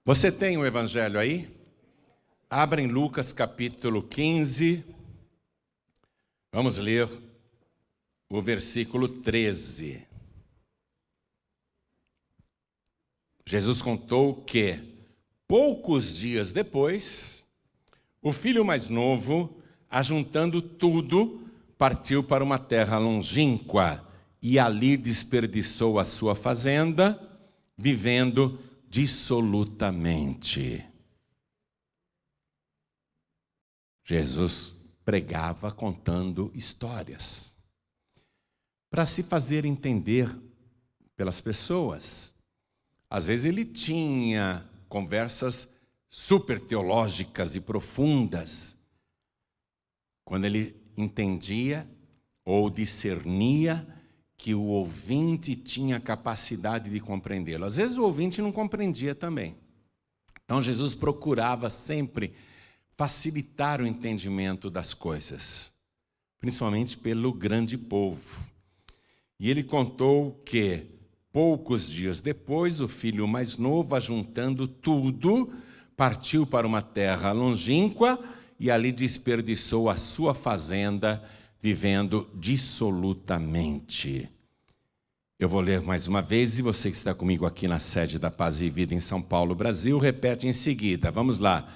Você tem o Evangelho aí? Abra em Lucas capítulo 15. Vamos ler o versículo 13. Jesus contou que, poucos dias depois, o filho mais novo, ajuntando tudo, partiu para uma terra longínqua e ali desperdiçou a sua fazenda, vivendo dissolutamente. Jesus pregava contando histórias para se fazer entender pelas pessoas. Às vezes ele tinha conversas super teológicas e profundas, quando ele entendia ou discernia que o ouvinte tinha capacidade de compreendê-lo. Às vezes o ouvinte não compreendia também. Então Jesus procurava sempre facilitar o entendimento das coisas, principalmente pelo grande povo. E ele contou que, poucos dias depois, o filho mais novo, ajuntando tudo, partiu para uma terra longínqua e ali desperdiçou a sua fazenda, vivendo dissolutamente. Eu vou ler mais uma vez e você que está comigo aqui na sede da Paz e Vida em São Paulo, Brasil, repete em seguida. Vamos lá.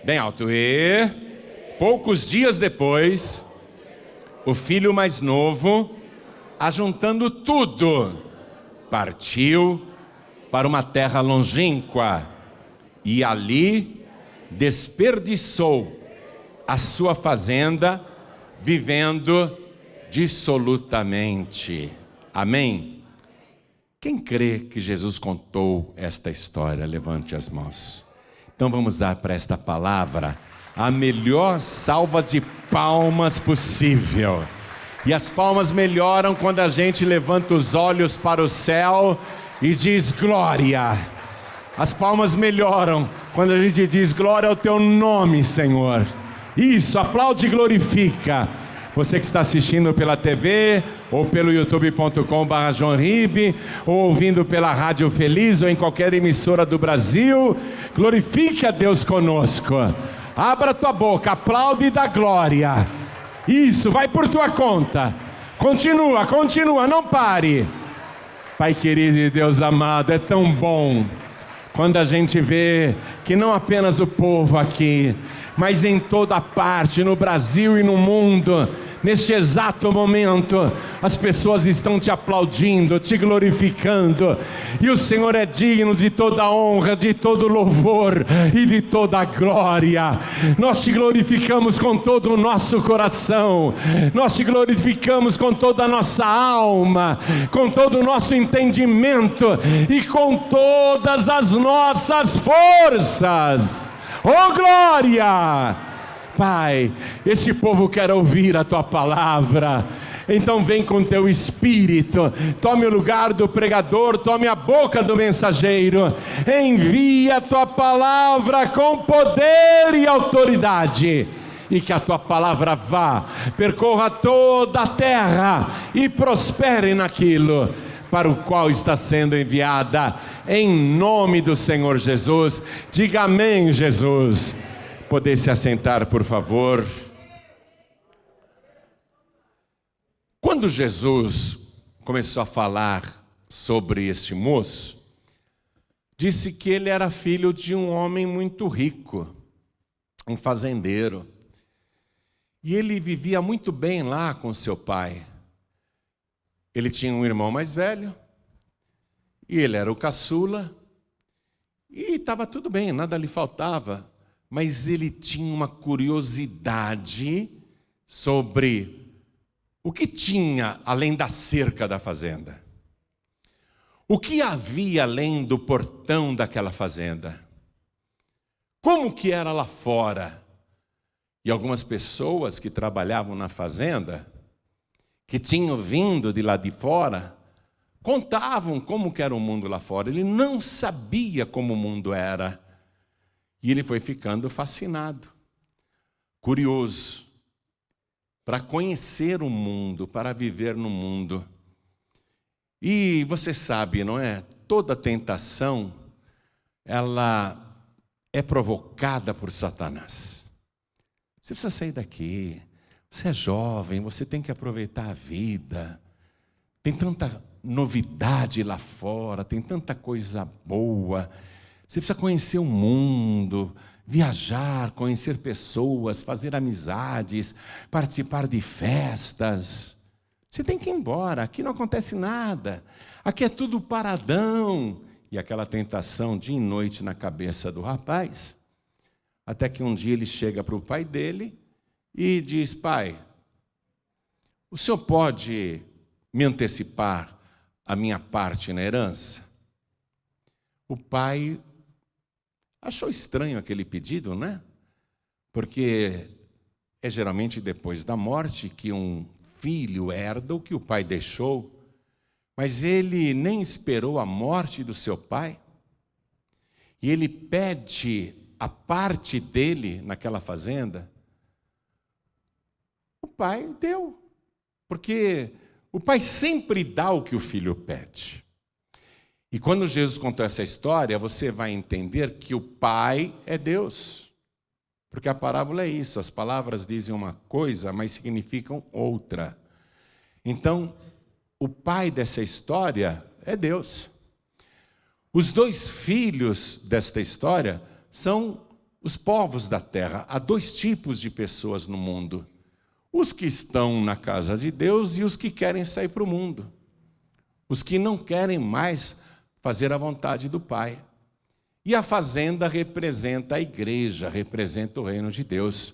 Bem alto. Poucos dias depois, o filho mais novo, ajuntando tudo, partiu para uma terra longínqua e ali desperdiçou a sua fazenda, vivendo dissolutamente. Amém? Quem crê que Jesus contou esta história, levante as mãos. Então vamos dar para esta palavra a melhor salva de palmas possível. E as palmas melhoram quando a gente levanta os olhos para o céu e diz glória. As palmas melhoram quando a gente diz glória ao teu nome, Senhor. Isso, aplaude e glorifica. Você que está assistindo pela TV, ou pelo youtube.com/joãorib, ou ouvindo pela Rádio Feliz, ou em qualquer emissora do Brasil, glorifique a Deus conosco. Abra tua boca, aplaude e dá glória. Isso, vai por tua conta. Continua, não pare. Pai querido e Deus amado, é tão bom quando a gente vê que não apenas o povo aqui, mas em toda parte, no Brasil e no mundo, neste exato momento, as pessoas estão te aplaudindo, te glorificando, e o Senhor é digno de toda honra, de todo louvor e de toda glória. Nós te glorificamos com todo o nosso coração, nós te glorificamos com toda a nossa alma, com todo o nosso entendimento e com todas as nossas forças. Oh glória! Pai, esse povo quer ouvir a tua palavra. Então vem com teu espírito, tome o lugar do pregador, tome a boca do mensageiro, envia a tua palavra com poder e autoridade, e que a tua palavra vá, percorra toda a terra e prospere naquilo para o qual está sendo enviada, em nome do Senhor Jesus. Diga amém, Jesus. Poder se assentar, por favor. Quando Jesus começou a falar sobre este moço, disse que ele era filho de um homem muito rico, um fazendeiro. E ele vivia muito bem lá com seu pai. Ele tinha um irmão mais velho, e ele era o caçula, e estava tudo bem, nada lhe faltava. Mas ele tinha uma curiosidade sobre o que tinha além da cerca da fazenda. O que havia além do portão daquela fazenda? Como que era lá fora? E algumas pessoas que trabalhavam na fazenda, que tinham vindo de lá de fora, contavam como que era o mundo lá fora. Ele não sabia como o mundo era. E ele foi ficando fascinado, curioso, para conhecer o mundo, para viver no mundo. E você sabe, não é? Toda tentação ela é provocada por Satanás. Você precisa sair daqui. Você é jovem, você tem que aproveitar a vida. Tem tanta novidade lá fora, tem tanta coisa boa. Você precisa conhecer o mundo, viajar, conhecer pessoas, fazer amizades, participar de festas. Você tem que ir embora, aqui não acontece nada. Aqui é tudo paradão. E aquela tentação dia e noite na cabeça do rapaz, até que um dia ele chega para o pai dele e diz: pai, o senhor pode me antecipar a minha parte na herança? O pai achou estranho aquele pedido, né? Porque é geralmente depois da morte que um filho herda o que o pai deixou. Mas ele nem esperou a morte do seu pai, e ele pede a parte dele naquela fazenda. O pai deu, porque o pai sempre dá o que o filho pede. E quando Jesus contou essa história, você vai entender que o pai é Deus. Porque a parábola é isso, as palavras dizem uma coisa, mas significam outra. Então, o pai dessa história é Deus. Os dois filhos desta história são os povos da terra. Há dois tipos de pessoas no mundo: os que estão na casa de Deus e os que querem sair para o mundo. Os que não querem mais fazer a vontade do Pai. E a fazenda representa a igreja, representa o reino de Deus.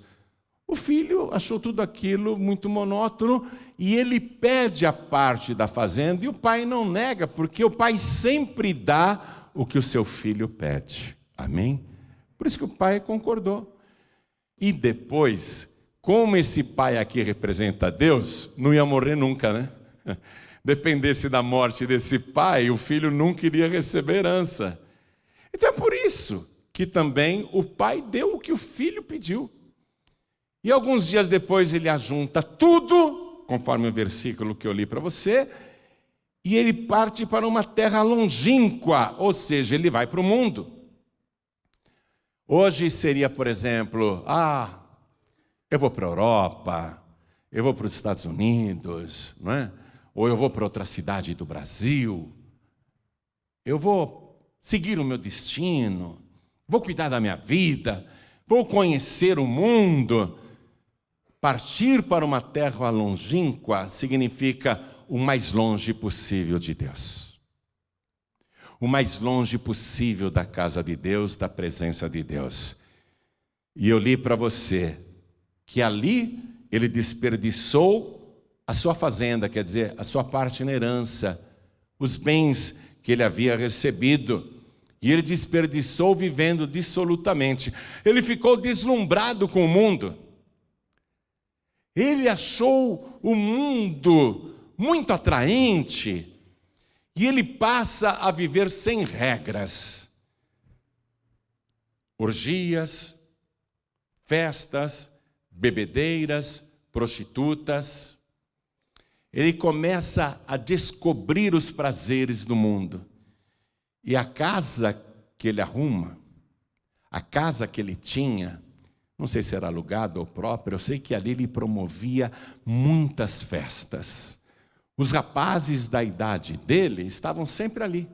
O filho achou tudo aquilo muito monótono e ele pede a parte da fazenda, e o pai não nega, porque o pai sempre dá o que o seu filho pede. Amém? Por isso que o pai concordou. E depois, como esse pai aqui representa Deus, não ia morrer nunca, né? Dependesse da morte desse pai, o filho nunca iria receber herança. Então é por isso que também o pai deu o que o filho pediu. E alguns dias depois ele ajunta tudo, conforme o versículo que eu li para você, e ele parte para uma terra longínqua, ou seja, ele vai para o mundo. Hoje seria, por exemplo, eu vou para a Europa, eu vou para os Estados Unidos, não é? Ou eu vou para outra cidade do Brasil, eu vou seguir o meu destino, vou cuidar da minha vida, vou conhecer o mundo. Partir para uma terra longínqua significa o mais longe possível de Deus. O mais longe possível da casa de Deus, da presença de Deus. E eu li para você que ali ele desperdiçou a sua fazenda, quer dizer, a sua parte na herança, os bens que ele havia recebido. E ele desperdiçou vivendo dissolutamente. Ele ficou deslumbrado com o mundo. Ele achou o mundo muito atraente e ele passa a viver sem regras. Orgias, festas, bebedeiras, prostitutas. Ele começa a descobrir os prazeres do mundo. E a casa que ele arruma, a casa que ele tinha, não sei se era alugado ou próprio, eu sei que ali ele promovia muitas festas. Os rapazes da idade dele estavam sempre ali.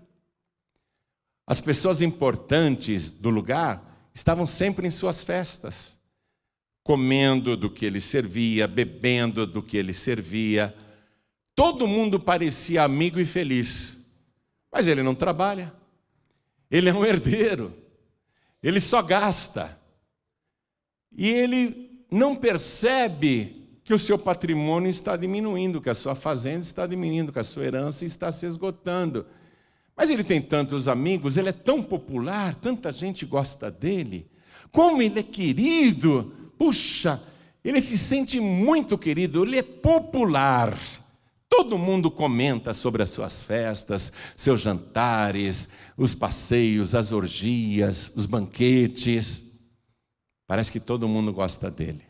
As pessoas importantes do lugar estavam sempre em suas festas, comendo do que ele servia, bebendo do que ele servia. Todo mundo parecia amigo e feliz, mas ele não trabalha, ele é um herdeiro, ele só gasta. E ele não percebe que o seu patrimônio está diminuindo, que a sua fazenda está diminuindo, que a sua herança está se esgotando. Mas ele tem tantos amigos, ele é tão popular, tanta gente gosta dele. Como ele é querido, puxa, ele se sente muito querido, ele é popular. Todo mundo comenta sobre as suas festas, seus jantares, os passeios, as orgias, os banquetes. Parece que todo mundo gosta dele.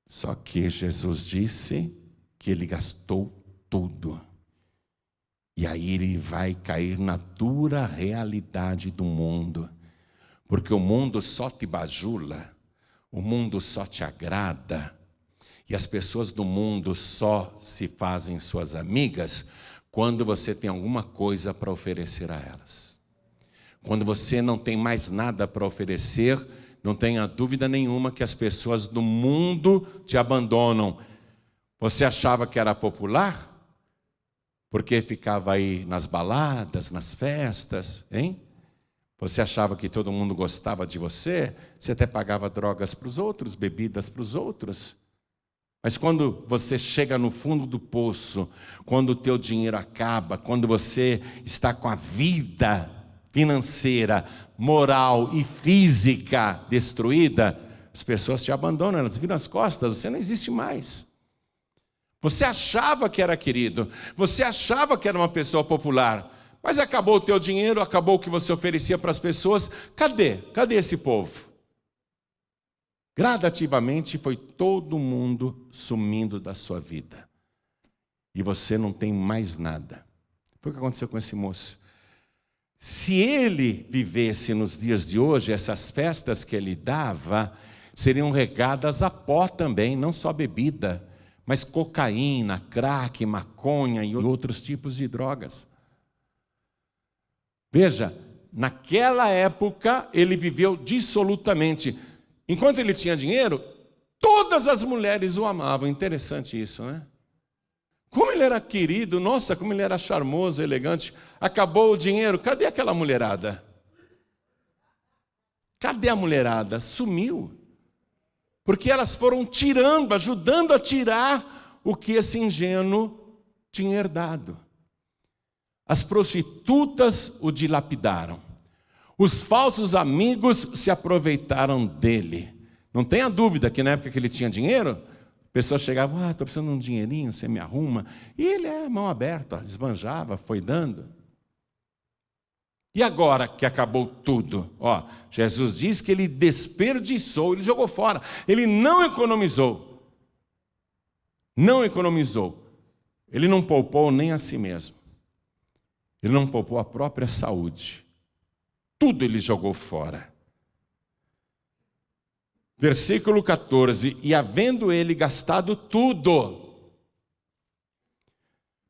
Só que Jesus disse que ele gastou tudo. E aí ele vai cair na dura realidade do mundo, porque o mundo só te bajula, o mundo só te agrada, e as pessoas do mundo só se fazem suas amigas quando você tem alguma coisa para oferecer a elas. Quando você não tem mais nada para oferecer, não tenha dúvida nenhuma que as pessoas do mundo te abandonam. Você achava que era popular? Porque ficava aí nas baladas, nas festas, hein? Você achava que todo mundo gostava de você? Você até pagava drogas para os outros, bebidas para os outros. Mas quando você chega no fundo do poço, quando o teu dinheiro acaba, quando você está com a vida financeira, moral e física destruída, as pessoas te abandonam, elas viram as costas, você não existe mais. Você achava que era querido, você achava que era uma pessoa popular, mas acabou o teu dinheiro, acabou o que você oferecia para as pessoas. Cadê? Cadê esse povo? Gradativamente foi todo mundo sumindo da sua vida. E você não tem mais nada. Foi o que aconteceu com esse moço. Se ele vivesse nos dias de hoje, essas festas que ele dava seriam regadas a pó também, não só bebida, mas cocaína, crack, maconha e outros tipos de drogas. Veja, naquela época ele viveu dissolutamente. Enquanto ele tinha dinheiro, todas as mulheres o amavam. Interessante isso, né? Como ele era querido, nossa, como ele era charmoso, elegante. Acabou o dinheiro, cadê aquela mulherada? Cadê a mulherada? Sumiu. Porque elas foram tirando, ajudando a tirar o que esse ingênuo tinha herdado. As prostitutas o dilapidaram. Os falsos amigos se aproveitaram dele. Não tenha dúvida que na época que ele tinha dinheiro, pessoas chegavam, estou precisando de um dinheirinho, você me arruma. E ele mão aberta, esbanjava, foi dando. E agora que acabou tudo, Jesus diz que ele desperdiçou, ele jogou fora, ele não economizou. Não economizou. Ele não poupou nem a si mesmo. Ele não poupou a própria saúde. Tudo ele jogou fora. Versículo 14. E havendo ele gastado tudo,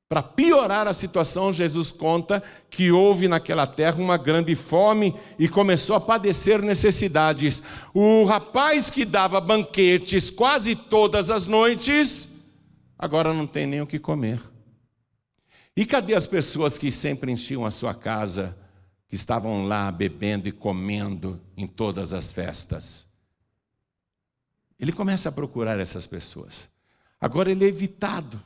para piorar a situação, Jesus conta que houve naquela terra uma grande fome e começou a padecer necessidades. O rapaz que dava banquetes quase todas as noites, agora não tem nem o que comer. E cadê as pessoas que sempre enchiam a sua casa, que estavam lá bebendo e comendo em todas as festas? Ele começa a procurar essas pessoas. Agora ele é evitado.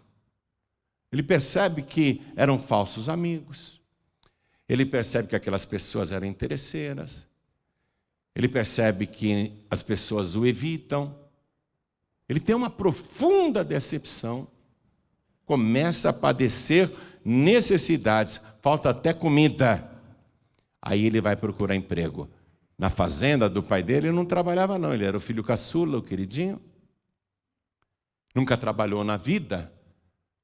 Ele percebe que eram falsos amigos. Ele percebe que aquelas pessoas eram interesseiras. Ele percebe que as pessoas o evitam. Ele tem uma profunda decepção. Começa a padecer necessidades. Falta até comida. Aí ele vai procurar emprego. Na fazenda do pai dele, ele não trabalhava não. Ele era o filho caçula, o queridinho. Nunca trabalhou na vida.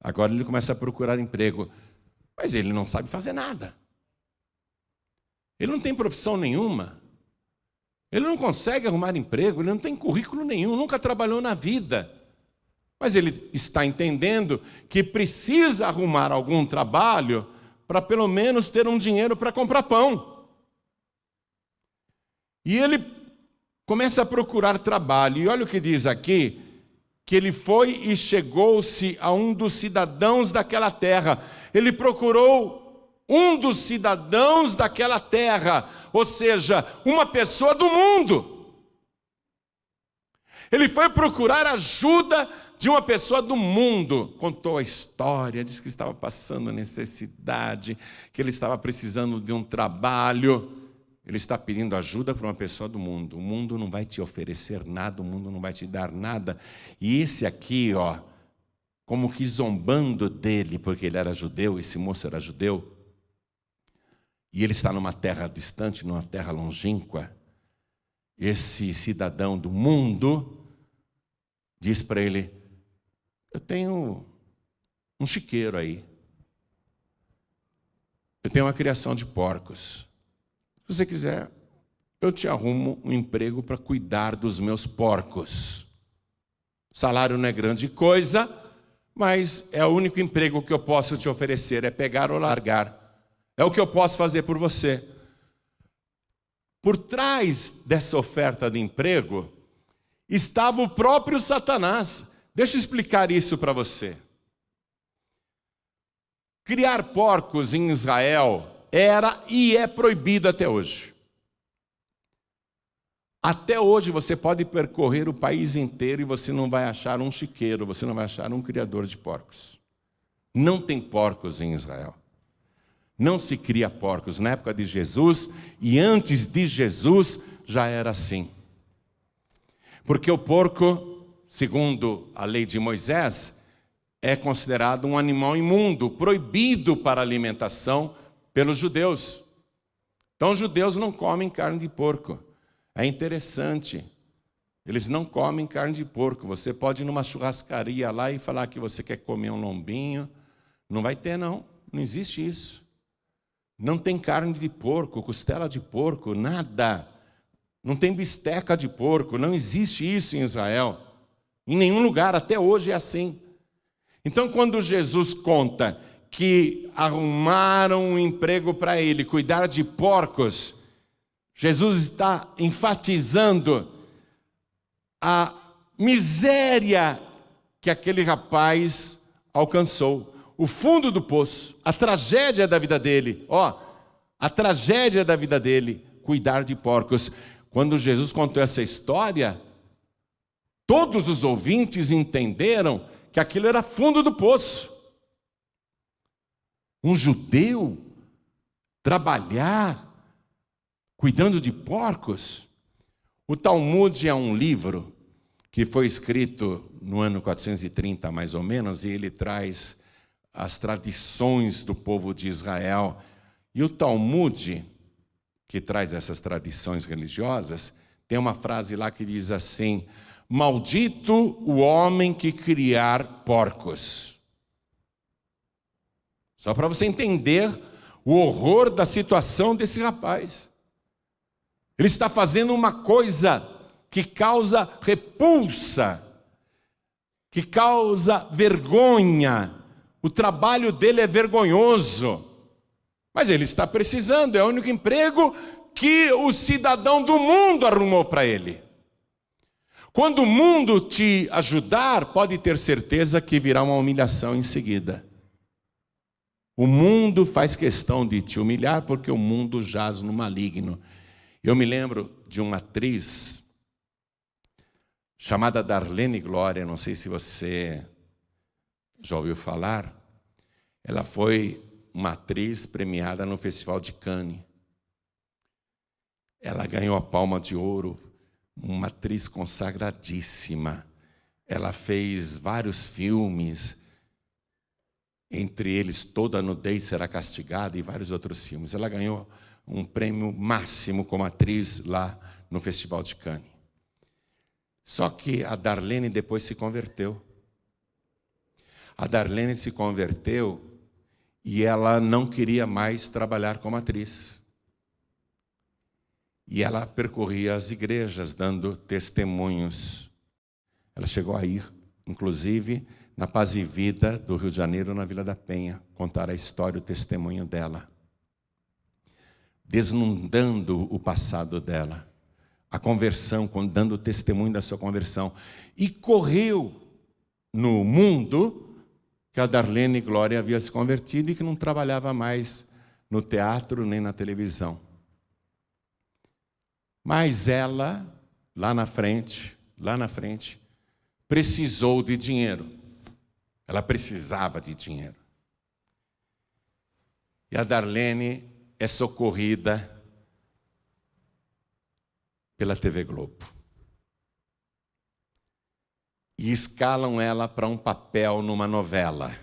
Agora ele começa a procurar emprego. Mas ele não sabe fazer nada. Ele não tem profissão nenhuma. Ele não consegue arrumar emprego. Ele não tem currículo nenhum. Nunca trabalhou na vida. Mas ele está entendendo que precisa arrumar algum trabalho para pelo menos ter um dinheiro para comprar pão. E ele começa a procurar trabalho. E olha o que diz aqui, que ele foi e chegou-se a um dos cidadãos daquela terra. Ele procurou um dos cidadãos daquela terra, ou seja, uma pessoa do mundo. Ele foi procurar ajuda de uma pessoa do mundo. Contou a história, disse que estava passando necessidade, que ele estava precisando de um trabalho. Ele está pedindo ajuda para uma pessoa do mundo. O mundo não vai te oferecer nada, o mundo não vai te dar nada. E esse aqui, como que zombando dele, porque ele era judeu, esse moço era judeu, e ele está numa terra distante, numa terra longínqua. Esse cidadão do mundo diz para ele: eu tenho um chiqueiro aí. eu tenho uma criação de porcos. Se você quiser, eu te arrumo um emprego para cuidar dos meus porcos. O salário não é grande coisa, mas é o único emprego que eu posso te oferecer, é pegar ou largar. É o que eu posso fazer por você. Por trás dessa oferta de emprego, estava o próprio Satanás. Deixa eu explicar isso para você. Criar porcos em Israel era e é proibido até hoje. Até hoje você pode percorrer o país inteiro e você não vai achar um chiqueiro, você não vai achar um criador de porcos. Não tem porcos em Israel. Não se cria porcos. Na época de Jesus e antes de Jesus já era assim. Porque o porco, segundo a lei de Moisés, é considerado um animal imundo, proibido para alimentação pelos judeus. Então os judeus não comem carne de porco. É interessante, eles não comem carne de porco. Você pode ir numa churrascaria lá e falar que você quer comer um lombinho. Não vai ter, não. Não existe isso. Não tem carne de porco, costela de porco, nada. Não tem bisteca de porco, não existe isso em Israel. Em nenhum lugar, até hoje é assim. Então, quando Jesus conta que arrumaram um emprego para ele, cuidar de porcos, Jesus está enfatizando a miséria que aquele rapaz alcançou, o fundo do poço, a tragédia da vida dele. A tragédia da vida dele, cuidar de porcos. Quando Jesus contou essa história, todos os ouvintes entenderam que aquilo era fundo do poço. Um judeu trabalhar cuidando de porcos. O Talmud é um livro que foi escrito no ano 430, mais ou menos, e ele traz as tradições do povo de Israel. E o Talmud, que traz essas tradições religiosas, tem uma frase lá que diz assim: maldito o homem que criar porcos. Só para você entender o horror da situação desse rapaz. Ele está fazendo uma coisa que causa repulsa, que causa vergonha. O trabalho dele é vergonhoso. Mas ele está precisando, é o único emprego que o cidadão do mundo arrumou para ele. Quando o mundo te ajudar, pode ter certeza que virá uma humilhação em seguida. O mundo faz questão de te humilhar porque o mundo jaz no maligno. Eu me lembro de uma atriz chamada Darlene Glória, não sei se você já ouviu falar. Ela foi uma atriz premiada no Festival de Cannes. Ela ganhou a Palma de Ouro, uma atriz consagradíssima. Ela fez vários filmes, entre eles Toda Nudez Será Castigada e vários outros filmes. Ela ganhou um prêmio máximo como atriz lá no Festival de Cannes. Só que a Darlene depois se converteu. A Darlene se converteu e ela não queria mais trabalhar como atriz. E ela percorria as igrejas dando testemunhos. Ela chegou a ir, inclusive, na Paz e Vida do Rio de Janeiro, na Vila da Penha, contar a história, o testemunho dela, desnudando o passado dela, a conversão, dando o testemunho da sua conversão. E correu no mundo que a Darlene Glória havia se convertido e que não trabalhava mais no teatro nem na televisão. Mas ela, lá na frente, precisou de dinheiro. Ela precisava de dinheiro. E a Darlene é socorrida pela TV Globo. E escalam ela para um papel numa novela.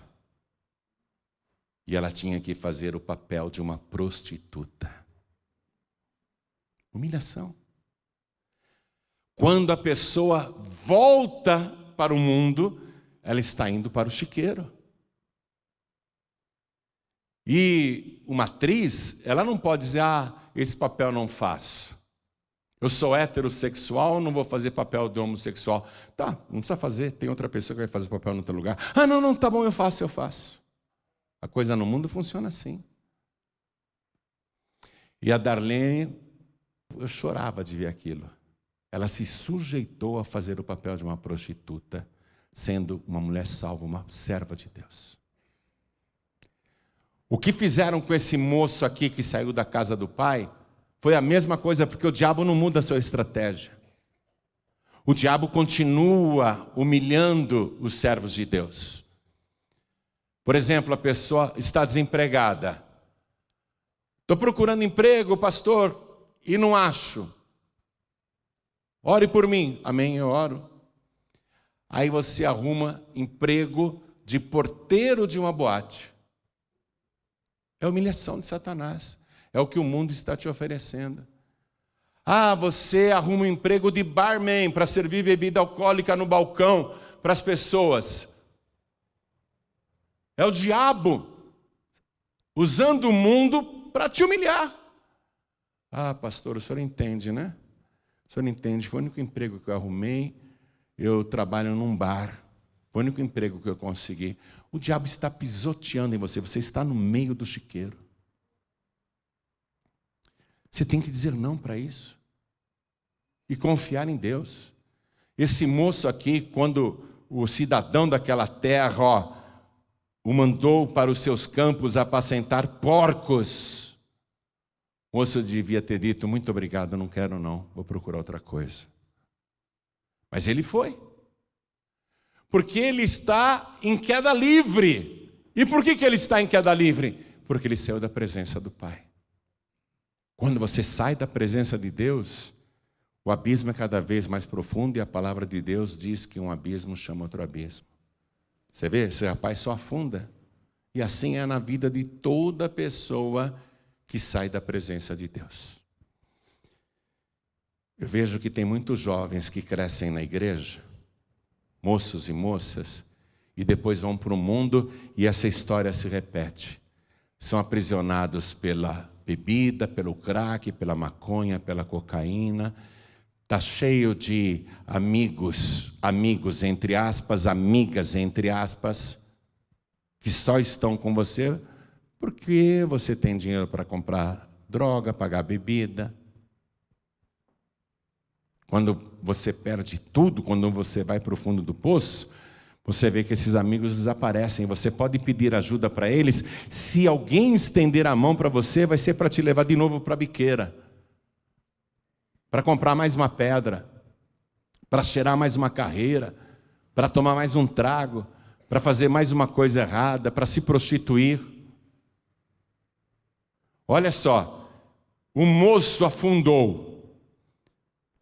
E ela tinha que fazer o papel de uma prostituta. Humilhação. Quando a pessoa volta para o mundo, ela está indo para o chiqueiro. E uma atriz, ela não pode dizer, esse papel eu não faço. Eu sou heterossexual, não vou fazer papel de homossexual. Tá, não precisa fazer, tem outra pessoa que vai fazer o papel no teu lugar. Não, tá bom, eu faço. A coisa no mundo funciona assim. E a Darlene, eu chorava de ver aquilo. Ela se sujeitou a fazer o papel de uma prostituta, sendo uma mulher salva, uma serva de Deus. O que fizeram com esse moço aqui que saiu da casa do pai foi a mesma coisa, porque o diabo não muda a sua estratégia. O diabo continua humilhando os servos de Deus. Por exemplo, a pessoa está desempregada. Estou procurando emprego, pastor, e não acho. Ore por mim. Amém, eu oro. Aí você arruma emprego de porteiro de uma boate. É a humilhação de Satanás. É o que o mundo está te oferecendo. Você arruma um emprego de barman para servir bebida alcoólica no balcão para as pessoas. É o diabo usando o mundo para te humilhar. Pastor, o senhor entende, né? O senhor entende, foi o único emprego que eu arrumei. Eu trabalho num bar. Foi o único emprego que eu consegui. O diabo está pisoteando em você. Você está no meio do chiqueiro. Você tem que dizer não para isso. E confiar em Deus. Esse moço aqui, quando o cidadão daquela terra, o mandou para os seus campos apacentar porcos, o moço devia ter dito, muito obrigado, não quero não, vou procurar outra coisa. Mas ele foi. Porque ele está em queda livre. E por que ele está em queda livre? Porque ele saiu da presença do Pai. Quando você sai da presença de Deus, o abismo é cada vez mais profundo e a palavra de Deus diz que um abismo chama outro abismo. Você vê? Esse rapaz só afunda. E assim é na vida de toda pessoa que sai da presença de Deus. Eu vejo que tem muitos jovens que crescem na igreja, moços e moças, e depois vão para o mundo e essa história se repete. São aprisionados pela bebida, pelo crack, pela maconha, pela cocaína. Está cheio de amigos entre aspas, amigas entre aspas, que só estão com você porque você tem dinheiro para comprar droga, pagar bebida. Quando você perde tudo, quando você vai para o fundo do poço, você vê que esses amigos desaparecem. Você pode pedir ajuda para eles. Se alguém estender a mão para você, vai ser para te levar de novo para a biqueira. Para comprar mais uma pedra. Para cheirar mais uma carreira. Para tomar mais um trago. Para fazer mais uma coisa errada. Para se prostituir. Olha só. O moço afundou.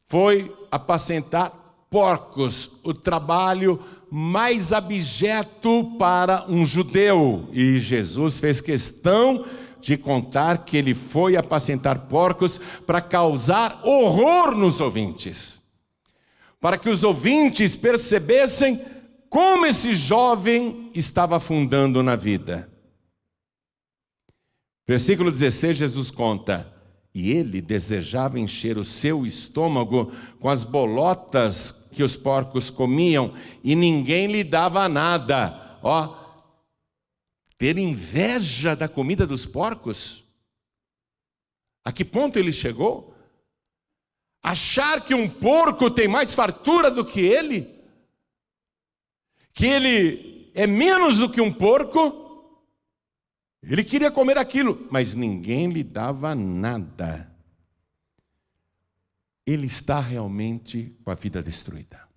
Foi apacentar porcos, o trabalho mais abjeto para um judeu. E Jesus fez questão de contar que ele foi apacentar porcos para causar horror nos ouvintes. Para que os ouvintes percebessem como esse jovem estava afundando na vida. Versículo 16, Jesus conta: e ele desejava encher o seu estômago com as bolotas que os porcos comiam, e ninguém lhe dava nada. Ter inveja da comida dos porcos? A que ponto ele chegou? Achar que um porco tem mais fartura do que ele? Que ele é menos do que um porco? Ele queria comer aquilo, mas ninguém lhe dava nada. Ele está realmente com a vida destruída.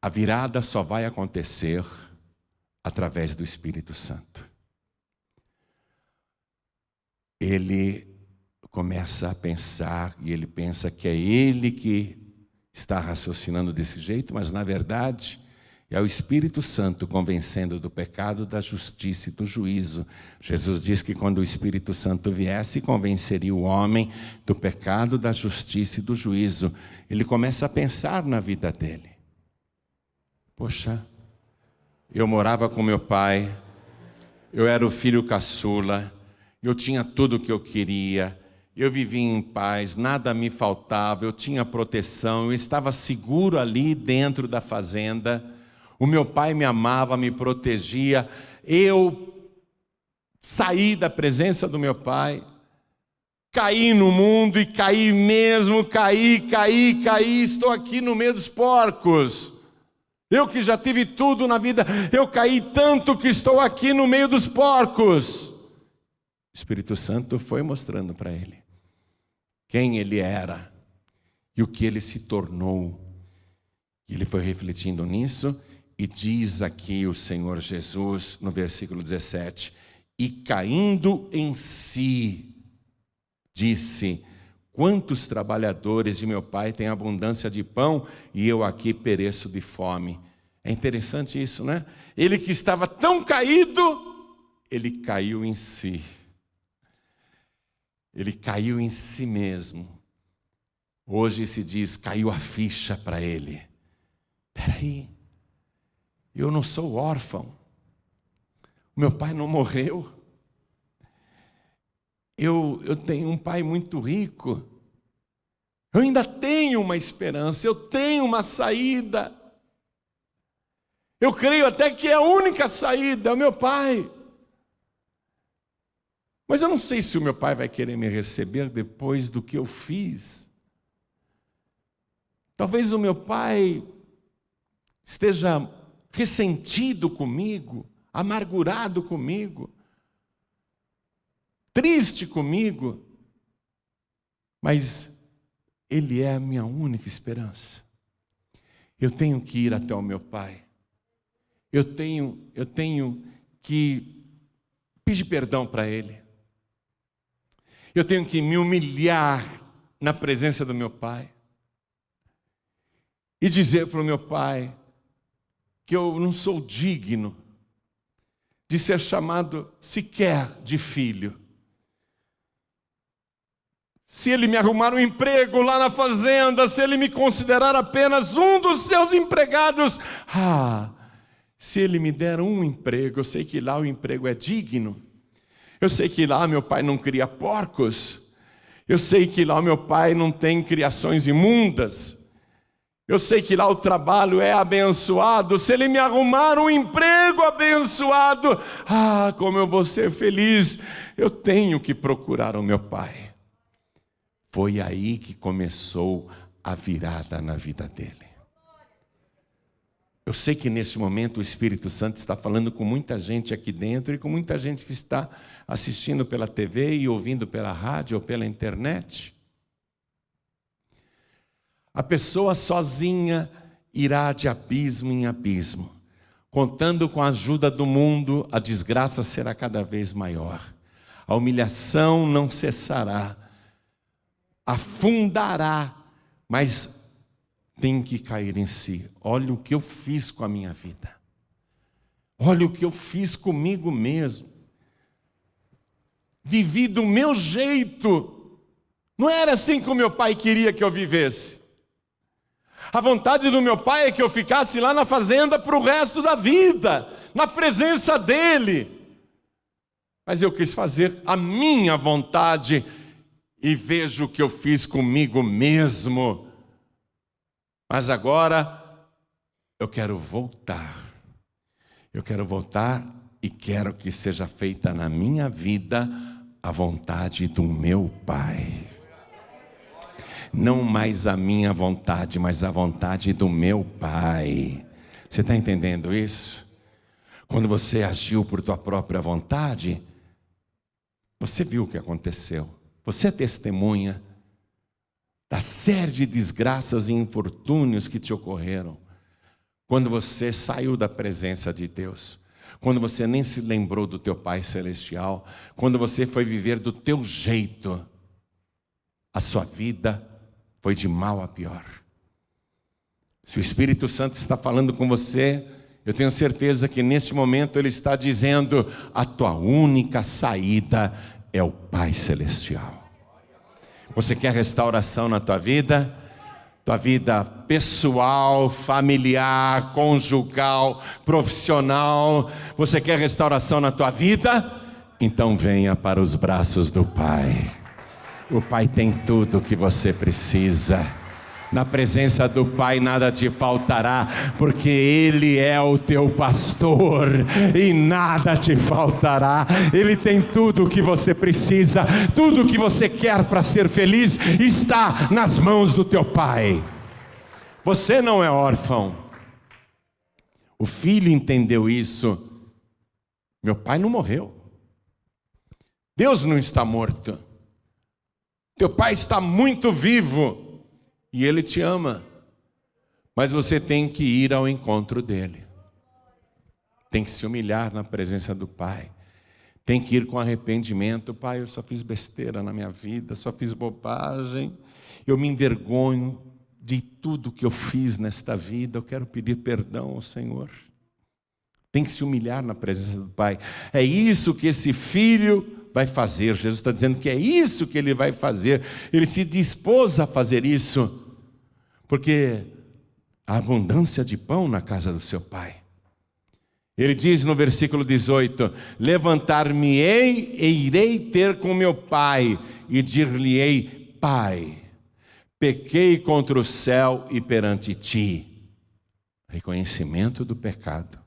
A virada só vai acontecer através do Espírito Santo. Ele começa a pensar, e ele pensa que é ele que está raciocinando desse jeito, mas na verdade é o Espírito Santo convencendo do pecado, da justiça e do juízo. Jesus diz que quando o Espírito Santo viesse, convenceria o homem do pecado, da justiça e do juízo. Ele começa a pensar na vida dele. Poxa, eu morava com meu pai, eu era o filho caçula, eu tinha tudo o que eu queria, eu vivia em paz, nada me faltava, eu tinha proteção, eu estava seguro ali dentro da fazenda, o meu pai me amava, me protegia, eu saí da presença do meu pai, caí no mundo e caí mesmo, caí, estou aqui no meio dos porcos. Eu que já tive tudo na vida, eu caí tanto que estou aqui no meio dos porcos. O Espírito Santo foi mostrando para ele quem ele era e o que ele se tornou. E ele foi refletindo nisso e diz aqui o Senhor Jesus no versículo 17: e caindo em si, disse: quantos trabalhadores de meu pai têm abundância de pão e eu aqui pereço de fome. É interessante isso, né? Ele que estava tão caído, ele caiu em si. Ele caiu em si mesmo. Hoje se diz, caiu a ficha para ele. Espera aí, eu não sou órfão. O meu pai não morreu. Eu tenho um pai muito rico. Eu ainda tenho uma esperança, eu tenho uma saída. Eu creio até que é a única saída, é o meu pai. Mas eu não sei se o meu pai vai querer me receber depois do que eu fiz. Talvez o meu pai esteja ressentido comigo, amargurado comigo, triste comigo, mas ele é a minha única esperança. Eu tenho que ir até o meu pai. Eu tenho que pedir perdão para ele. Eu tenho que me humilhar na presença do meu pai e dizer para o meu pai que eu não sou digno de ser chamado sequer de filho. Se ele me arrumar um emprego lá na fazenda, se ele me considerar apenas um dos seus empregados, se ele me der um emprego, eu sei que lá o emprego é digno. Eu sei que lá meu pai não cria porcos. Eu sei que lá meu pai não tem criações imundas. Eu sei que lá o trabalho é abençoado. Se ele me arrumar um emprego abençoado, como eu vou ser feliz. Eu tenho que procurar o meu pai. Foi aí que começou a virada na vida dele. Eu sei que nesse momento o Espírito Santo está falando com muita gente aqui dentro e com muita gente que está assistindo pela TV e ouvindo pela rádio ou pela internet. A pessoa sozinha irá de abismo em abismo. Contando com a ajuda do mundo, a desgraça será cada vez maior. A humilhação não cessará. Afundará, mas tem que cair em si. Olha o que eu fiz com a minha vida. Olha o que eu fiz comigo mesmo. Vivi do meu jeito. Não era assim que o meu pai queria que eu vivesse. A vontade do meu pai é que eu ficasse lá na fazenda para o resto da vida, na presença dele. Mas eu quis fazer a minha vontade e vejo o que eu fiz comigo mesmo. Mas agora eu quero voltar. Eu quero voltar e quero que seja feita na minha vida a vontade do meu Pai. Não mais a minha vontade, mas a vontade do meu Pai. Você está entendendo isso? Quando você agiu por tua própria vontade, você viu o que aconteceu. Você é testemunha da série de desgraças e infortúnios que te ocorreram quando você saiu da presença de Deus, quando você nem se lembrou do teu Pai Celestial, quando você foi viver do teu jeito. A sua vida foi de mal a pior. Se o Espírito Santo está falando com você, eu tenho certeza que neste momento Ele está dizendo: a tua única saída é o Pai Celestial. Você quer restauração na tua vida? tua vida pessoal, familiar, conjugal, profissional. Você quer restauração na tua vida? Então venha para os braços do Pai. O Pai tem tudo o que você precisa. Na presença do Pai nada te faltará, porque Ele é o teu pastor e nada te faltará. Ele tem tudo o que você precisa, tudo o que você quer para ser feliz está nas mãos do teu Pai. Você não é órfão. O filho entendeu isso. Meu pai não morreu. Deus não está morto. Teu pai está muito vivo. E Ele te ama, mas você tem que ir ao encontro dEle. Tem que se humilhar na presença do Pai. Tem que ir com arrependimento. Pai, eu só fiz besteira na minha vida, só fiz bobagem. Eu me envergonho de tudo que eu fiz nesta vida. Eu quero pedir perdão ao Senhor. Tem que se humilhar na presença do Pai. É isso que esse filho vai fazer. Jesus está dizendo que é isso que ele vai fazer. Ele se dispôs a fazer isso. Porque a abundância de pão na casa do seu pai. Ele diz no versículo 18: levantar-me-ei e irei ter com meu pai, e dir-lhe-ei: Pai, pequei contra o céu e perante ti. Reconhecimento do pecado.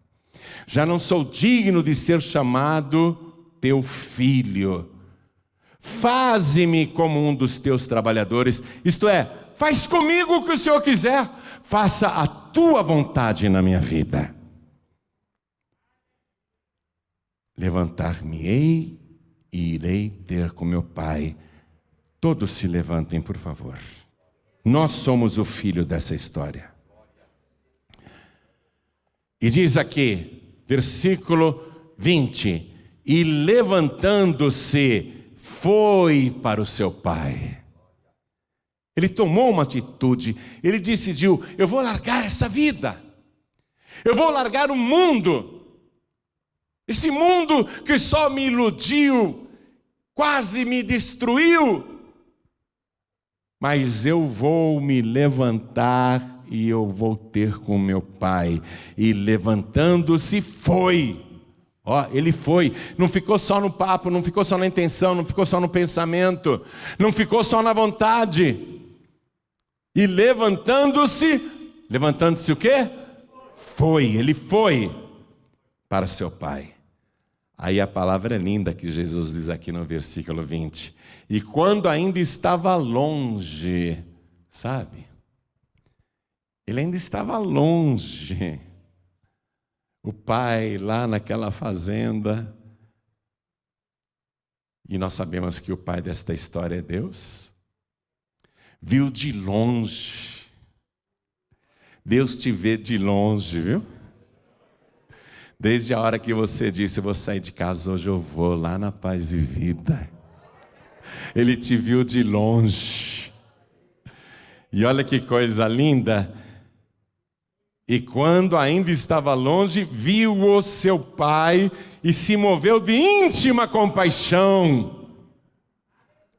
Já não sou digno de ser chamado teu filho. Faze-me como um dos teus trabalhadores. Isto é, faz comigo o que o Senhor quiser. Faça a tua vontade na minha vida. Levantar-me-ei e irei ter com meu pai. Todos se levantem, por favor. Nós somos o filho dessa história. E diz aqui, versículo 20: e levantando-se, foi para o seu pai. Ele tomou uma atitude, ele decidiu: eu vou largar essa vida, eu vou largar o mundo, esse mundo que só me iludiu, quase me destruiu, mas eu vou me levantar e eu vou ter com meu pai. E levantando-se, foi. Ele foi, não ficou só no papo, não ficou só na intenção, não ficou só no pensamento, não ficou só na vontade. E levantando-se o quê? Ele foi para seu pai. Aí a palavra é linda que Jesus diz aqui no versículo 20. E quando ainda estava longe, sabe? Ele ainda estava longe. O pai lá naquela fazenda. E nós sabemos que o pai desta história é Deus. Viu de longe. Deus te vê de longe, viu? Desde a hora que você disse: eu vou sair de casa hoje, eu vou lá na Paz e Vida. Ele te viu de longe. E olha que coisa linda. E quando ainda estava longe, viu o seu pai e se moveu de íntima compaixão.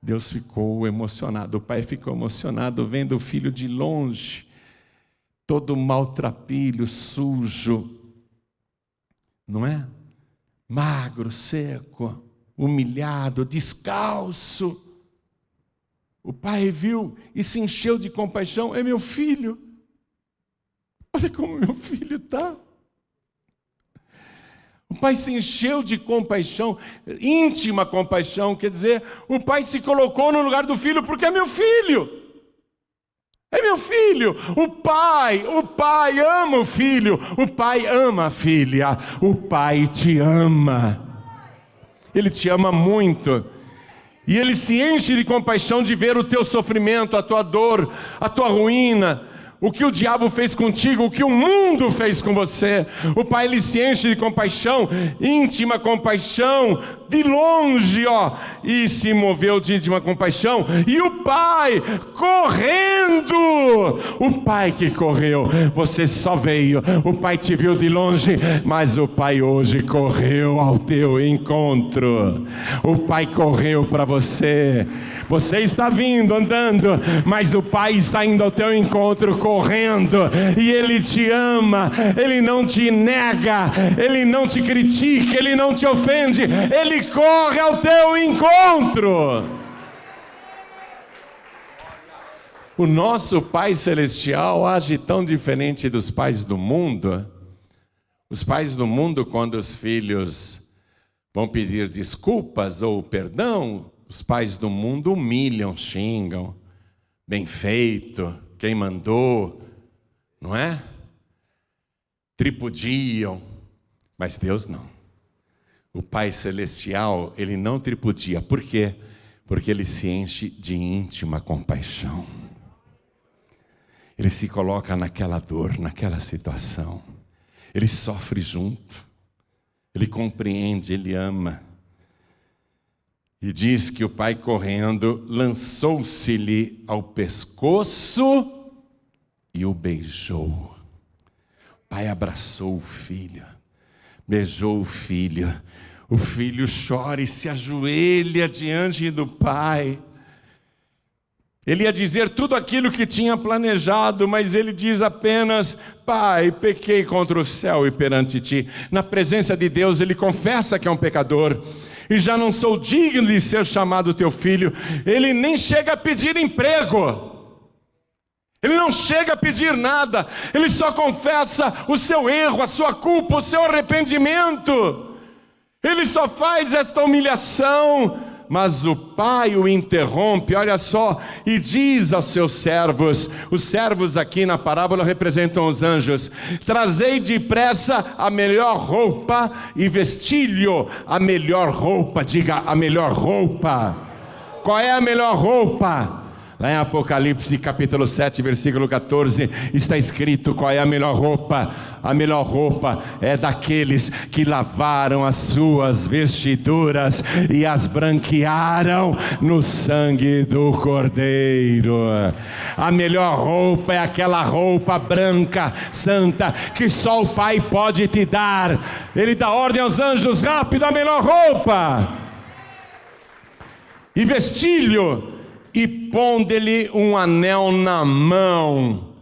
Deus ficou emocionado, o pai ficou emocionado vendo o filho de longe, todo maltrapilho, sujo, não é? Magro, seco, humilhado, descalço. O pai viu e se encheu de compaixão. É meu filho. Olha como meu filho está. O pai se encheu de compaixão, íntima compaixão, quer dizer, o pai se colocou no lugar do filho, porque é meu filho. É meu filho. O pai ama o filho, o pai ama a filha, o pai te ama. Ele te ama muito. E ele se enche de compaixão de ver o teu sofrimento, a tua dor, a tua ruína, o que o diabo fez contigo, o que o mundo fez com você. O pai, ele se enche de compaixão, íntima compaixão, de longe, e se moveu de íntima compaixão. E o pai, correndo, o pai que correu, você só veio, o pai te viu de longe, mas o pai hoje correu ao teu encontro. O pai correu para você. Você está vindo, andando, mas o pai está indo ao teu encontro, correndo, e ele te ama, ele não te nega, ele não te critica, ele não te ofende, ele corre ao teu encontro. O nosso Pai Celestial age tão diferente dos pais do mundo. Os pais do mundo, quando os filhos vão pedir desculpas ou perdão, os pais do mundo humilham, xingam, bem feito, quem mandou, não é? Tripudiam, mas Deus não. O Pai Celestial, ele não tripudia. Por quê? Porque ele se enche de íntima compaixão. Ele se coloca naquela dor, naquela situação. Ele sofre junto. Ele compreende, ele ama. E diz que o pai, correndo, lançou-se-lhe ao pescoço e o beijou. O pai abraçou o filho, beijou o filho. O filho chora e se ajoelha diante do pai. Ele ia dizer tudo aquilo que tinha planejado, mas ele diz apenas: Pai, pequei contra o céu e perante ti. Na presença de Deus, ele confessa que é um pecador. E já não sou digno de ser chamado teu filho. Ele nem chega a pedir emprego. Ele não chega a pedir nada. Ele só confessa o seu erro, a sua culpa, o seu arrependimento. Ele só faz esta humilhação. Mas o pai o interrompe, olha só, e diz aos seus servos, os servos aqui na parábola representam os anjos: trazei depressa a melhor roupa e vestilho a melhor roupa. Diga, a melhor roupa. Qual é a melhor roupa? Lá em Apocalipse capítulo 7, versículo 14, está escrito qual é a melhor roupa. A melhor roupa é daqueles que lavaram as suas vestiduras e as branquearam no sangue do Cordeiro. A melhor roupa é aquela roupa branca, santa, que só o Pai pode te dar. Ele dá ordem aos anjos: rápido, a melhor roupa. E vestilho, e pondo-lhe um anel na mão.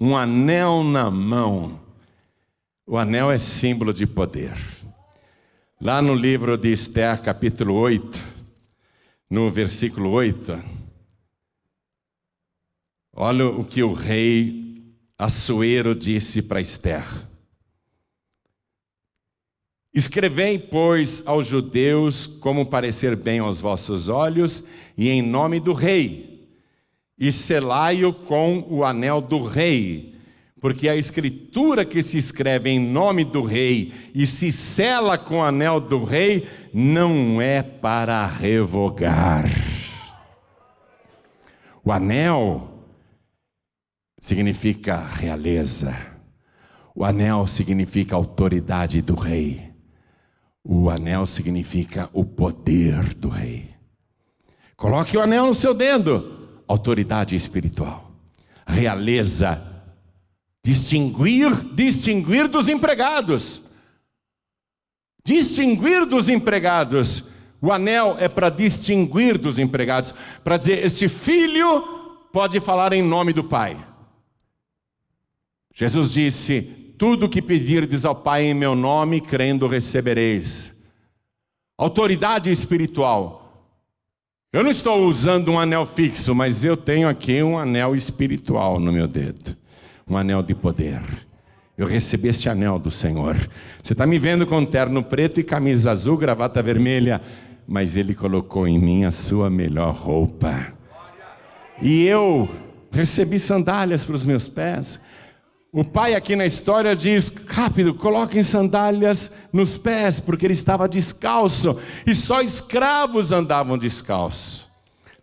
Um anel na mão. O anel é símbolo de poder. Lá no livro de Esther, capítulo 8, no versículo 8, olha o que o rei Assuero disse para Esther: escrevei, pois, aos judeus como parecer bem aos vossos olhos, e em nome do rei, e selai-o com o anel do rei, porque a escritura que se escreve em nome do rei e se sela com o anel do rei não é para revogar. O anel significa realeza, o anel significa autoridade do rei. O anel significa o poder do rei. Coloque o anel no seu dedo. Autoridade espiritual. Realeza. Distinguir dos empregados. Distinguir dos empregados. O anel é para distinguir dos empregados. Para dizer, este filho pode falar em nome do Pai. Jesus disse: tudo que pedirdes ao Pai em meu nome, crendo recebereis. Autoridade espiritual. Eu não estou usando um anel fixo, mas eu tenho aqui um anel espiritual no meu dedo. Um anel de poder. Eu recebi este anel do Senhor. Você está me vendo com terno preto e camisa azul, gravata vermelha, mas Ele colocou em mim a sua melhor roupa. E eu recebi sandálias para os meus pés. O pai aqui na história diz: rápido, coloquem sandálias nos pés, porque ele estava descalço, e só escravos andavam descalços.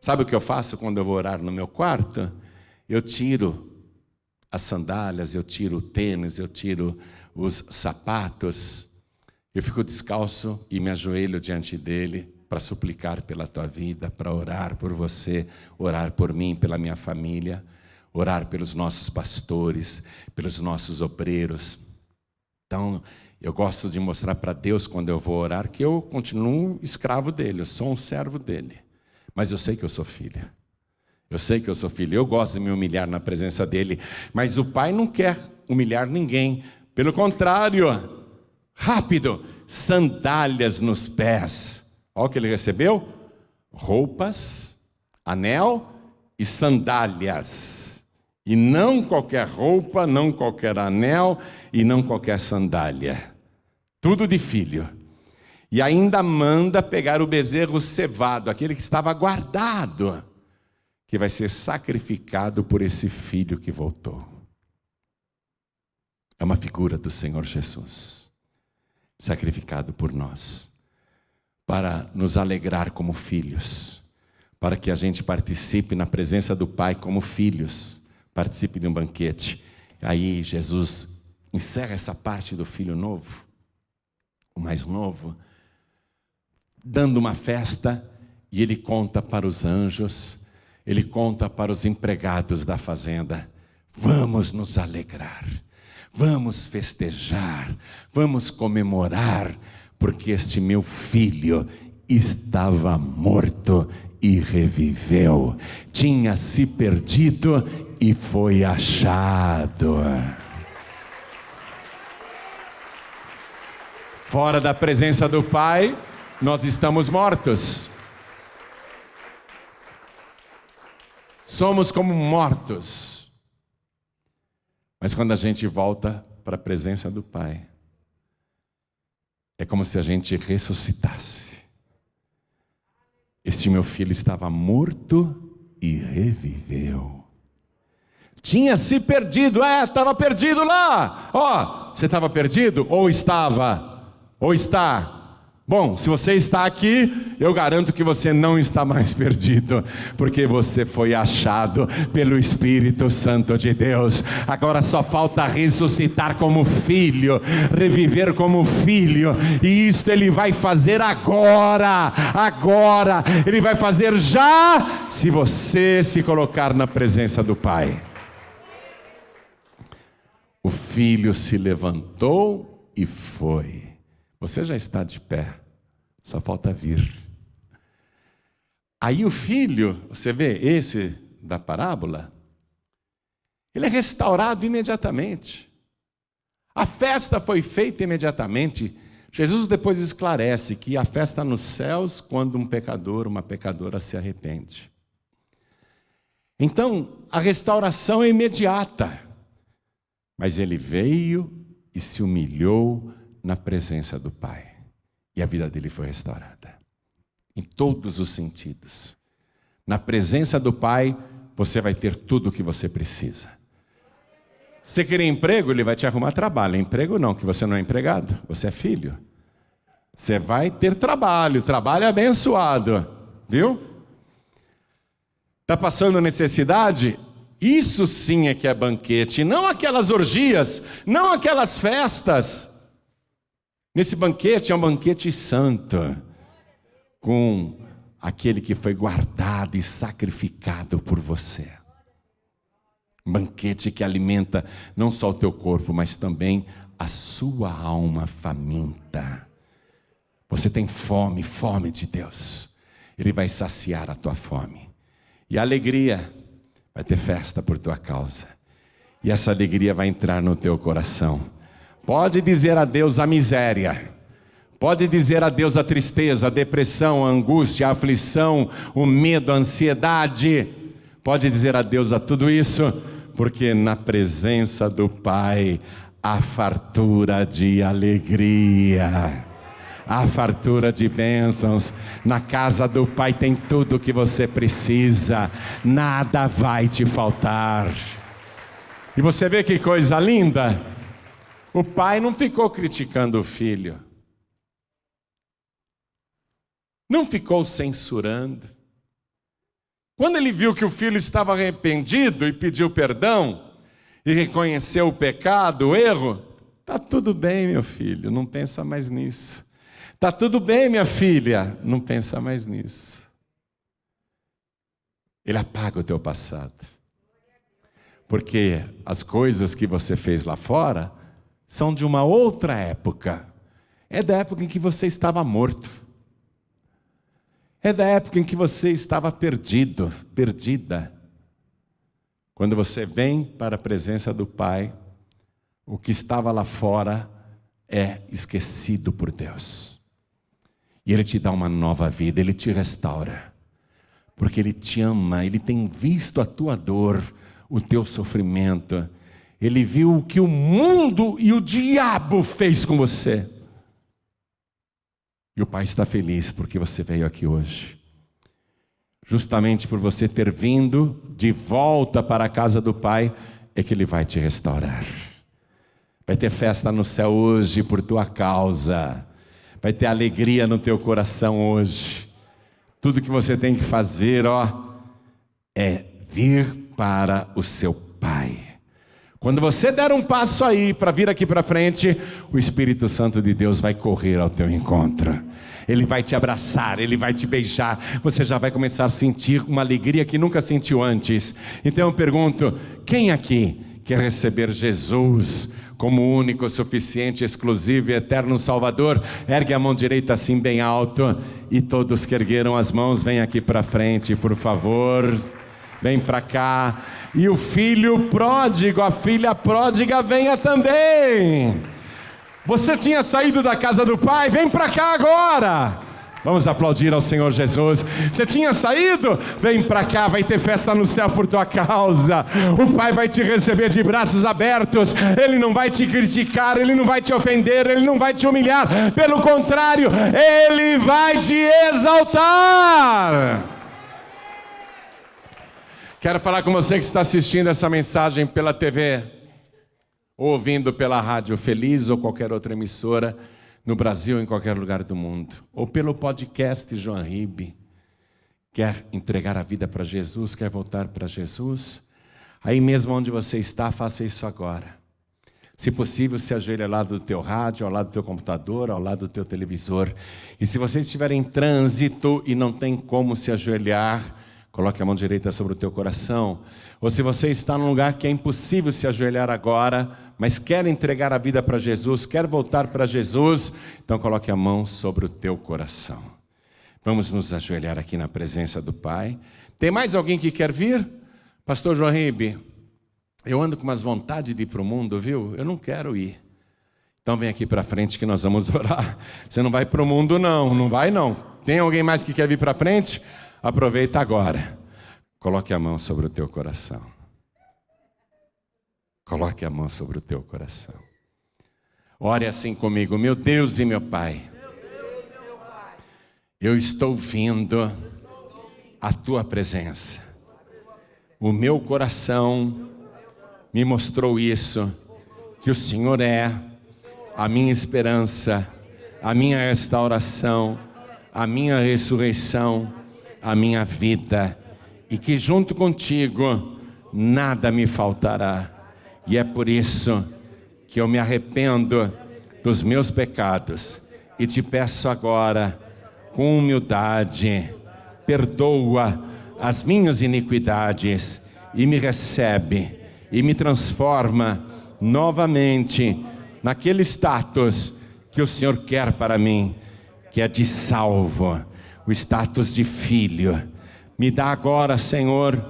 Sabe o que eu faço quando eu vou orar no meu quarto? Eu tiro as sandálias, eu tiro o tênis, eu tiro os sapatos, Eu fico descalço e me ajoelho diante dele para suplicar pela tua vida, para orar por você, orar por mim, pela minha família, orar pelos nossos pastores, pelos nossos obreiros. Então, eu gosto de mostrar para Deus, quando eu vou orar, que eu continuo escravo dele, eu sou um servo dele. Mas eu sei que eu sou filha. Eu sei que eu sou filho. Eu gosto de me humilhar na presença dele. Mas o Pai não quer humilhar ninguém. Pelo contrário, rápido, sandálias nos pés. Olha o que ele recebeu: roupas, anel e sandálias. E não qualquer roupa, não qualquer anel e não qualquer sandália. Tudo de filho. E ainda manda pegar o bezerro cevado, aquele que estava guardado, que vai ser sacrificado por esse filho que voltou. É uma figura do Senhor Jesus, sacrificado por nós, para nos alegrar como filhos, para que a gente participe na presença do Pai como filhos, participe de um banquete. Aí Jesus encerra essa parte do filho novo, o mais novo, dando uma festa, e ele conta para os anjos, ele conta para os empregados da fazenda: vamos nos alegrar, vamos festejar, vamos comemorar, porque este meu filho estava morto e reviveu, tinha se perdido e foi achado. Fora da presença do Pai, nós estamos mortos. Somos como mortos. Mas quando a gente volta para a presença do Pai, é como se a gente ressuscitasse. Este meu filho estava morto e reviveu. Tinha se perdido, estava perdido lá. Você estava perdido? Ou estava? Ou está? Bom, se você está aqui, eu garanto que você não está mais perdido, porque você foi achado pelo Espírito Santo de Deus. Agora só falta ressuscitar como filho, reviver como filho, e isto Ele vai fazer agora, Ele vai fazer já, se você se colocar na presença do Pai. O filho se levantou e foi. Você já está de pé, só falta vir. Aí o filho, você vê esse da parábola, ele é restaurado imediatamente. A festa foi feita imediatamente. Jesus depois esclarece que a festa nos céus quando um pecador, uma pecadora se arrepende. Então, a restauração é imediata. Mas ele veio e se humilhou na presença do Pai. E a vida dele foi restaurada. Em todos os sentidos. Na presença do Pai, você vai ter tudo o que você precisa. Você querer emprego, Ele vai te arrumar trabalho. Emprego não, que você não é empregado, você é filho. Você vai ter trabalho abençoado. Viu? Está passando necessidade? Isso sim é que é banquete, não aquelas orgias, não aquelas festas. Nesse banquete é um banquete santo, com aquele que foi guardado e sacrificado por você. Um banquete que alimenta não só o teu corpo, mas também a sua alma faminta. Você tem fome de Deus. Ele vai saciar a tua fome. E a alegria, vai ter festa por tua causa. E essa alegria vai entrar no teu coração. Pode dizer adeus à miséria, pode dizer adeus à tristeza, à depressão, à angústia, à aflição, o medo, a ansiedade. Pode dizer adeus a tudo isso, porque na presença do Pai há fartura de alegria, há fartura de bênçãos. Na casa do Pai tem tudo o que você precisa, nada vai te faltar. E você vê que coisa linda? O pai não ficou criticando o filho, não ficou censurando. Quando ele viu que o filho estava arrependido e pediu perdão, e reconheceu o pecado, o erro, Tá tudo bem, meu filho, não pensa mais nisso. Tá tudo bem, minha filha, não pensa mais nisso. Ele apaga o teu passado. Porque as coisas que você fez lá fora são de uma outra época. É da época em que você estava morto. É da época em que você estava perdido, perdida. Quando você vem para a presença do Pai, o que estava lá fora é esquecido por Deus. E Ele te dá uma nova vida, Ele te restaura. Porque Ele te ama, Ele tem visto a tua dor, o teu sofrimento. Ele viu o que o mundo e o diabo fez com você. E o Pai está feliz porque você veio aqui hoje. Justamente por você ter vindo de volta para a casa do Pai, é que Ele vai te restaurar. Vai ter festa no céu hoje por tua causa. Vai ter alegria no teu coração hoje. Tudo que você tem que fazer, é vir para o seu Pai. Quando você der um passo aí para vir aqui para frente, o Espírito Santo de Deus vai correr ao teu encontro. Ele vai te abraçar, Ele vai te beijar. Você já vai começar a sentir uma alegria que nunca sentiu antes. Então eu pergunto, quem aqui quer receber Jesus como único, suficiente, exclusivo e eterno Salvador? Ergue a mão direita assim bem alto. E todos que ergueram as mãos, vem aqui para frente, por favor. Vem para cá. E o filho pródigo, a filha pródiga, venha também. Você tinha saído da casa do Pai, vem para cá agora. Vamos aplaudir ao Senhor Jesus. Você tinha saído? Vem para cá, vai ter festa no céu por tua causa. O Pai vai te receber de braços abertos. Ele não vai te criticar, Ele não vai te ofender, Ele não vai te humilhar. Pelo contrário, Ele vai te exaltar. Quero falar com você que está assistindo essa mensagem pela TV, ou ouvindo pela Rádio Feliz ou qualquer outra emissora, no Brasil ou em qualquer lugar do mundo, ou pelo podcast João Ribe. Quer entregar a vida para Jesus, quer voltar para Jesus? Aí mesmo onde você está, faça isso agora. Se possível, se ajoelhe ao lado do teu rádio, ao lado do teu computador, ao lado do teu televisor. E se você estiver em trânsito e não tem como se ajoelhar, coloque a mão direita sobre o teu coração. Ou se você está num lugar que é impossível se ajoelhar agora, mas quer entregar a vida para Jesus, quer voltar para Jesus, então coloque a mão sobre o teu coração. Vamos nos ajoelhar aqui na presença do Pai. Tem mais alguém que quer vir? Pastor João Ribe, eu ando com umas vontades de ir para o mundo, viu? Eu não quero ir. Então vem aqui para frente que nós vamos orar. Você não vai para o mundo não, não vai não. Tem alguém mais que quer vir para frente? Aproveita agora. Coloque a mão sobre o teu coração. Coloque a mão sobre o teu coração. Ore assim comigo. Meu Deus e meu Pai, eu estou vindo à tua presença. O meu coração me mostrou isso, que o Senhor é a minha esperança, a minha restauração, a minha ressurreição, a minha vida, e que junto contigo nada me faltará. E é por isso que eu me arrependo dos meus pecados e te peço agora, com humildade, perdoa as minhas iniquidades e me recebe e me transforma novamente naquele status que o Senhor quer para mim, que é de salvo, o status de filho. Me dá agora, Senhor,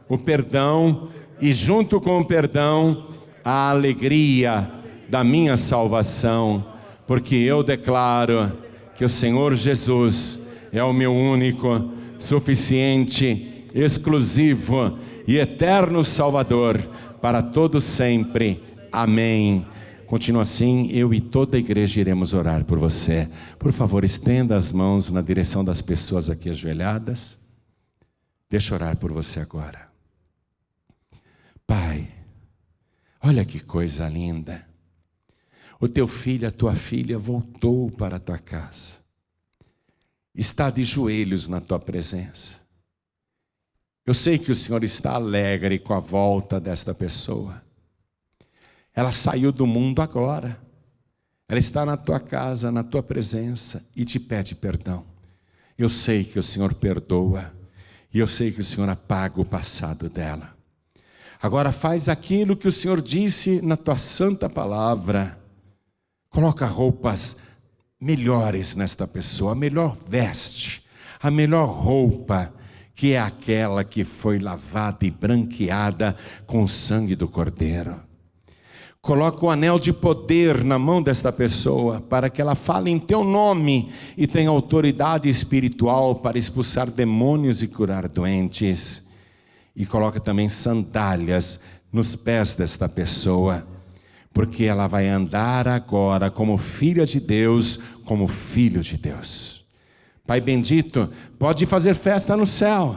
o perdão e junto com o perdão, a alegria da minha salvação, porque eu declaro que o Senhor Jesus é o meu único, suficiente, exclusivo e eterno Salvador para todo sempre. Amém. Continua assim, eu e toda a igreja iremos orar por você. Por favor, estenda as mãos na direção das pessoas aqui ajoelhadas. Deixa eu orar por você agora. Pai, olha que coisa linda. O teu filho, a tua filha voltou para a tua casa. Está de joelhos na tua presença. Eu sei que o Senhor está alegre com a volta desta pessoa. Ela saiu do mundo agora. Ela está na tua casa, na tua presença e te pede perdão. Eu sei que o Senhor perdoa e eu sei que o Senhor apaga o passado dela. Agora faz aquilo que o Senhor disse na tua santa palavra. Coloca roupas melhores nesta pessoa, a melhor veste, a melhor roupa, que é aquela que foi lavada e branqueada com o sangue do Cordeiro. Coloca o anel de poder na mão desta pessoa, para que ela fale em teu nome e tenha autoridade espiritual para expulsar demônios e curar doentes. E coloca também sandálias nos pés desta pessoa, porque ela vai andar agora como filha de Deus, como filho de Deus. Pai bendito, pode fazer festa no céu,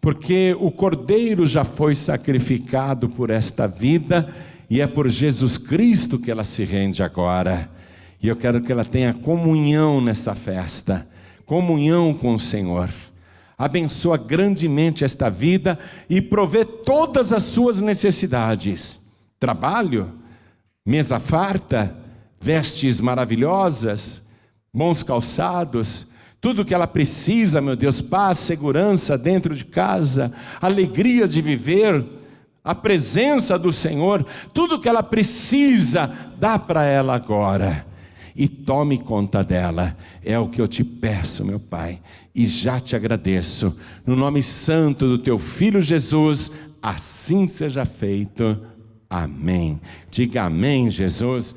porque o Cordeiro já foi sacrificado por esta vida, e é por Jesus Cristo que ela se rende agora. E eu quero que ela tenha comunhão nessa festa, comunhão com o Senhor. Abençoa grandemente esta vida e provê todas as suas necessidades. Trabalho, mesa farta, vestes maravilhosas, bons calçados, tudo que ela precisa, meu Deus, paz, segurança dentro de casa, alegria de viver, a presença do Senhor, tudo que ela precisa, dá para ela agora. E tome conta dela, é o que eu te peço, meu Pai, e já te agradeço, no nome santo do teu Filho Jesus, assim seja feito, amém. Diga amém, Jesus.